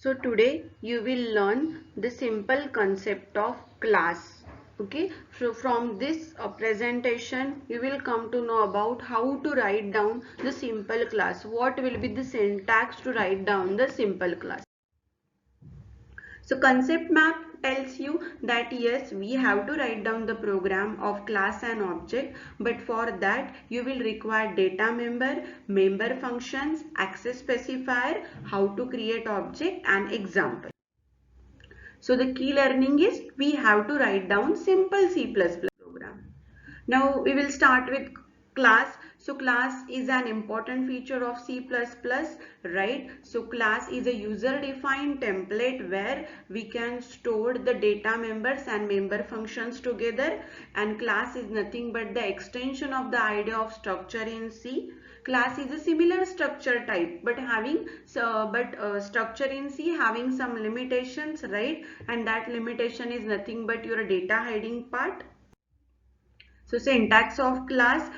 So today you will learn the simple concept of class. Okay, so from this presentation you will come to know about how to write down the simple class. What will be the syntax to write down the simple class. So concept map tells you that yes, we have to write down the program of class and object, but for that you will require data member, member functions, access specifier, how to create object and example. So the key learning is we have to write down simple C++ program. Now we will start with class. So class is an important feature of C++, right? So class is a user defined template where we can store the data members and member functions together, and class is nothing but the extension of the idea of structure in C. Class is a similar structure type but structure in C having some limitations, right? And that limitation is nothing but your data hiding part. So syntax of class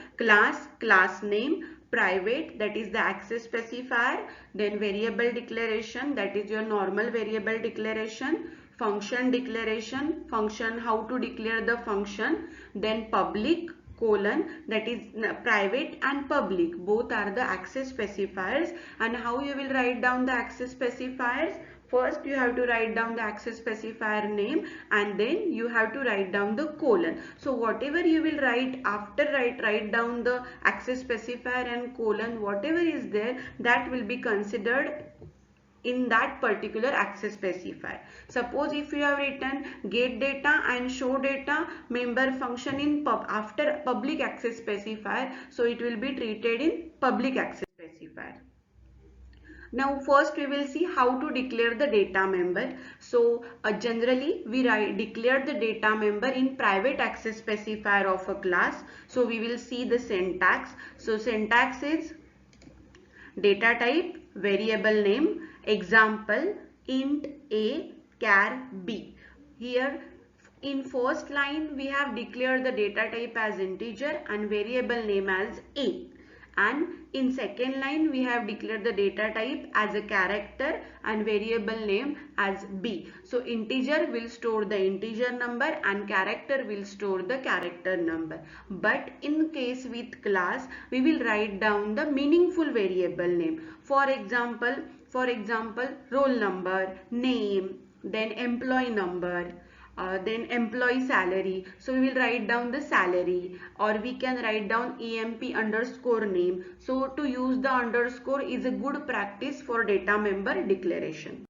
name, private, that is the access specifier, then variable declaration, that is your normal variable declaration, function declaration, function how to declare the function, then public colon, that is private and public, both are the access specifiers. And how you will write down the access specifiers? First you have to write down the access specifier name and then you have to write down the colon. So whatever you will write after write down the access specifier and colon, whatever is there, that will be considered in that particular access specifier. Suppose if you have written get data and show data member function in after public access specifier, so it will be treated in public access specifier. Now first we will see how to declare the data member. So generally we declare the data member in private access specifier of a class. So we will see the syntax. So syntax is data type, variable name, example int a char b. Here in first line we have declared the data type as integer and variable name as a. And in second line we have declared the data type as a character and variable name as b. So integer will store the integer number and character will store the character number. But in case with class we will write down the meaningful variable name. For example, roll number, name, then employee number, then employee salary. So we will write down the salary, or we can write down emp underscore name. So to use the underscore is a good practice for data member declaration.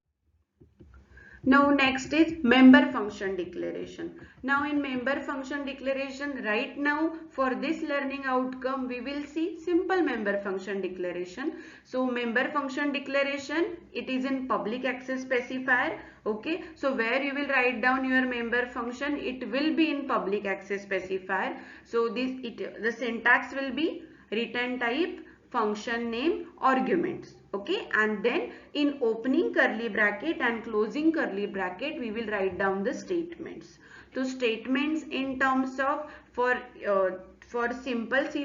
Now next is member function declaration. Now in member function declaration, right now for this learning outcome we will see simple member function declaration. So member function declaration, it is in public access specifier. Okay, so where you will write down your member function, it will be in public access specifier. So the syntax will be return type, function name, arguments. Okay, and then in opening curly bracket and closing curly bracket we will write down the statements. So statements in terms of for simple C++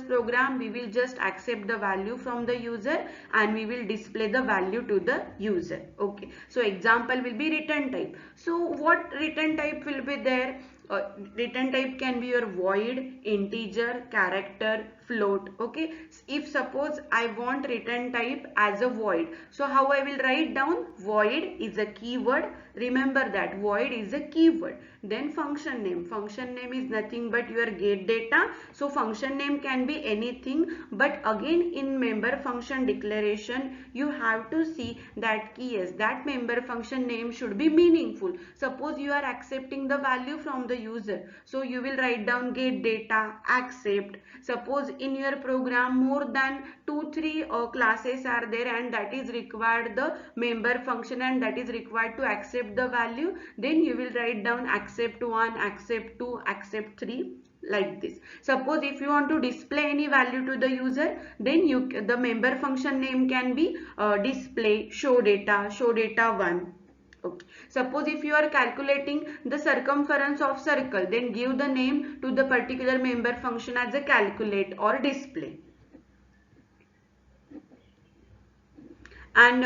program we will just accept the value from the user and we will display the value to the user. Okay, so example will be return type. So what return type will be there? Return type can be your void, integer, character, float. Okay, if suppose I want return type as a void, so how I will write down? Void is a keyword. Remember that void is a keyword. Then function name is nothing but your get data. So function name can be anything, but again in member function declaration you have to see that yes, that member function name should be meaningful. Suppose you are accepting the value from the user, so you will write down get data accept. Suppose in your program more than 2-3 classes are there and that is required the member function and that is required to accept the value, then you will write down accept 1, accept 2, accept 3, like this. Suppose if you want to display any value to the user, then the member function name can be display show data 1. Okay. Suppose if you are calculating the circumference of circle, then give the name to the particular member function as a calculate or display. And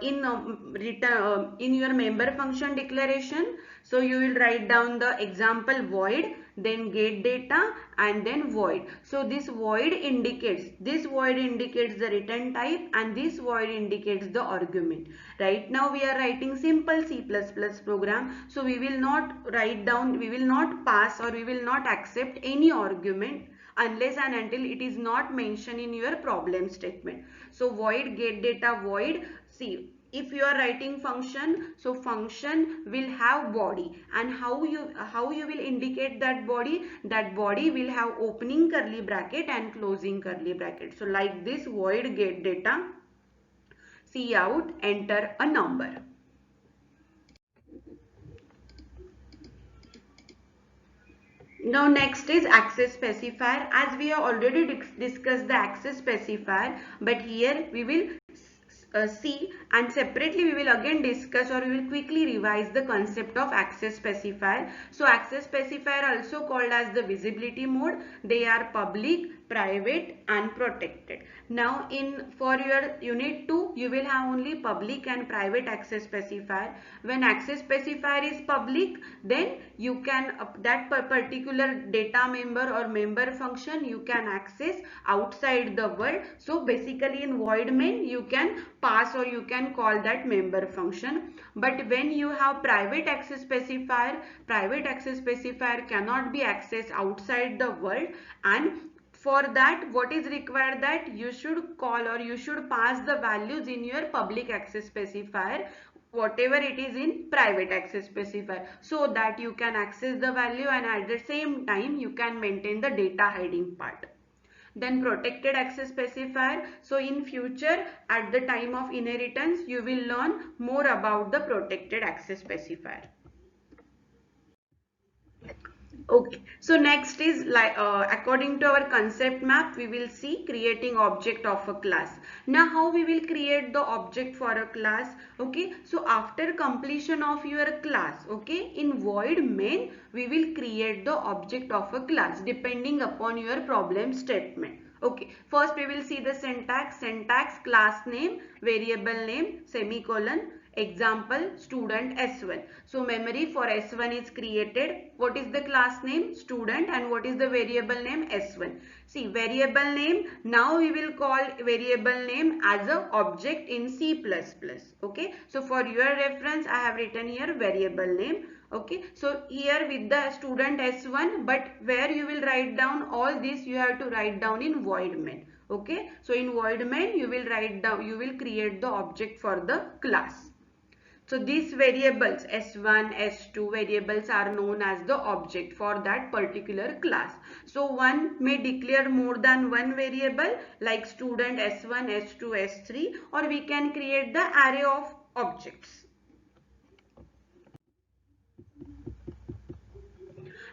in your member function declaration, so you will write down the example void, then get data, and then void. So this void indicates the return type, and this void indicates the argument. Right now we are writing simple C++ program, so we will not pass, or we will not accept any argument unless and until it is not mentioned in your problem statement. So void get data void. See, if you are writing function, so function will have body, and how you will indicate that body? That body will have opening curly bracket and closing curly bracket. So like this, void get data, cout, enter a number. Now next is access specifier. As we have already discussed the access specifier, but here we will see, and separately we will again discuss, or we will quickly revise the concept of access specifier. So access specifier, also called as the visibility mode, they are public, private and protected. Now for your unit 2, you will have only public and private access specifier. When access specifier is public, then you can that particular data member or member function you can access outside the world. So basically in void main you can pass, or you can call that member function. But when you have private access specifier cannot be accessed outside the world, and for that, what is required? That you should call, or you should pass the values in your public access specifier, whatever it is in private access specifier, so that you can access the value, and at the same time you can maintain the data hiding part. Then protected access specifier. So in future, at the time of inheritance, you will learn more about the protected access specifier. Okay, so next is according to our concept map, we will see creating object of a class. Now how we will create the object for a class? Okay, so after completion of your class, okay, in void main we will create the object of a class depending upon your problem statement. Okay, first we will see the syntax class name, variable name, semicolon, example student S1. So memory for S1 is created. What is the class name? Student. And what is the variable name? S1. See, variable name, now we will call variable name as a object in C++. Okay, so for your reference I have written here variable name. Okay, so here with the student S1, but where you will write down all this, you have to write down in void main. Okay, so in void main you will write down, you will create the object for the class. So these variables S1, S2 variables are known as the object for that particular class. So one may declare more than one variable like student S1, S2, S3, or we can create the array of objects.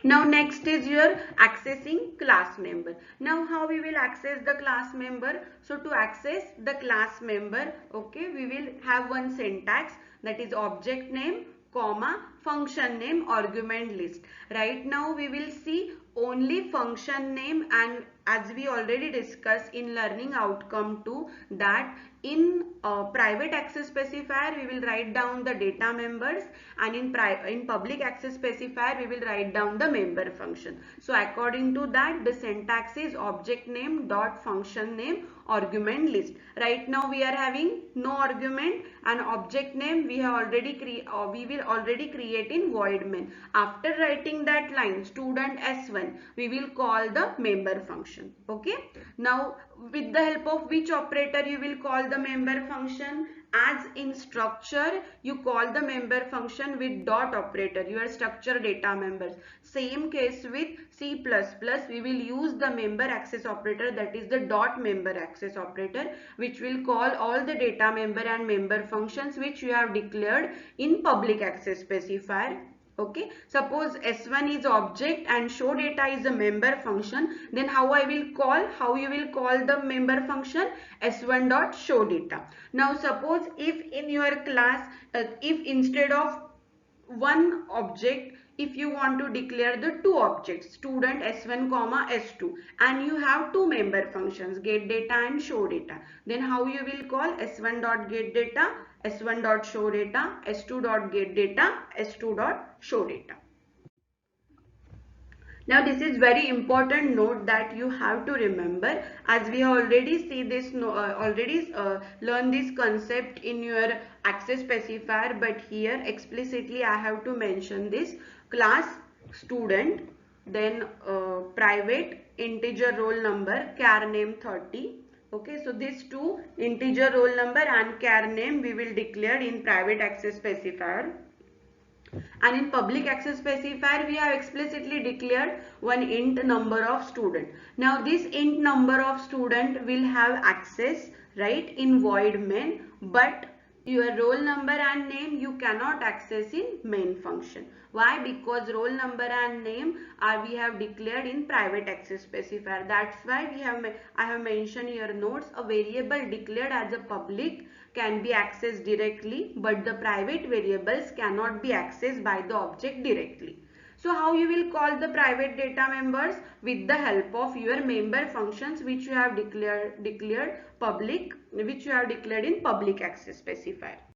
Now next is your accessing class member. Now how we will access the class member? So to access the class member, okay, we will have one syntax, that is object name, comma, function name, argument list. Right now we will see only function name, and as we already discussed in learning outcome 2, that in private access specifier we will write down the data members, and in public access specifier we will write down the member function. So according to that, the syntax is object name dot function name argument list. Right now we are having no argument, and object name we have already we will already create in void main. After writing that line student S1, we will call the member function. Okay, now with the help of which operator you will call the member function? As in structure you call the member function with dot operator, your structure data members. Same case with C++, we will use the member access operator, that is the dot member access operator, which will call all the data member and member functions which you have declared in public access specifier. Okay, suppose S1 is object and show data is a member function, then how you will call the member function? S1 dot show data. Now suppose if in your class, if instead of one object if you want to declare the two objects, student s1 comma s2, and you have two member functions, get data and show data, then how you will call s1 dot get data, s1 dot show data, s2 dot get data, s2 dot show data. Now this is very important note that you have to remember, as we already see this learn this concept in your access specifier, but here explicitly I have to mention this: class student, then private integer roll number, char name 30. Okay, so these two, integer roll number and char name, we will declare in private access specifier. And in public access specifier we have explicitly declared one int number of student. Now this int number of student will have access, right, in void main, but your roll number and name you cannot access in main function. Why? Because roll number and name are we have declared in private access specifier. That's why I have mentioned here notes, a variable declared as a public can be accessed directly, but the private variables cannot be accessed by the object directly. So how you will call the private data members? With the help of your member functions which you have declared in public access specifier.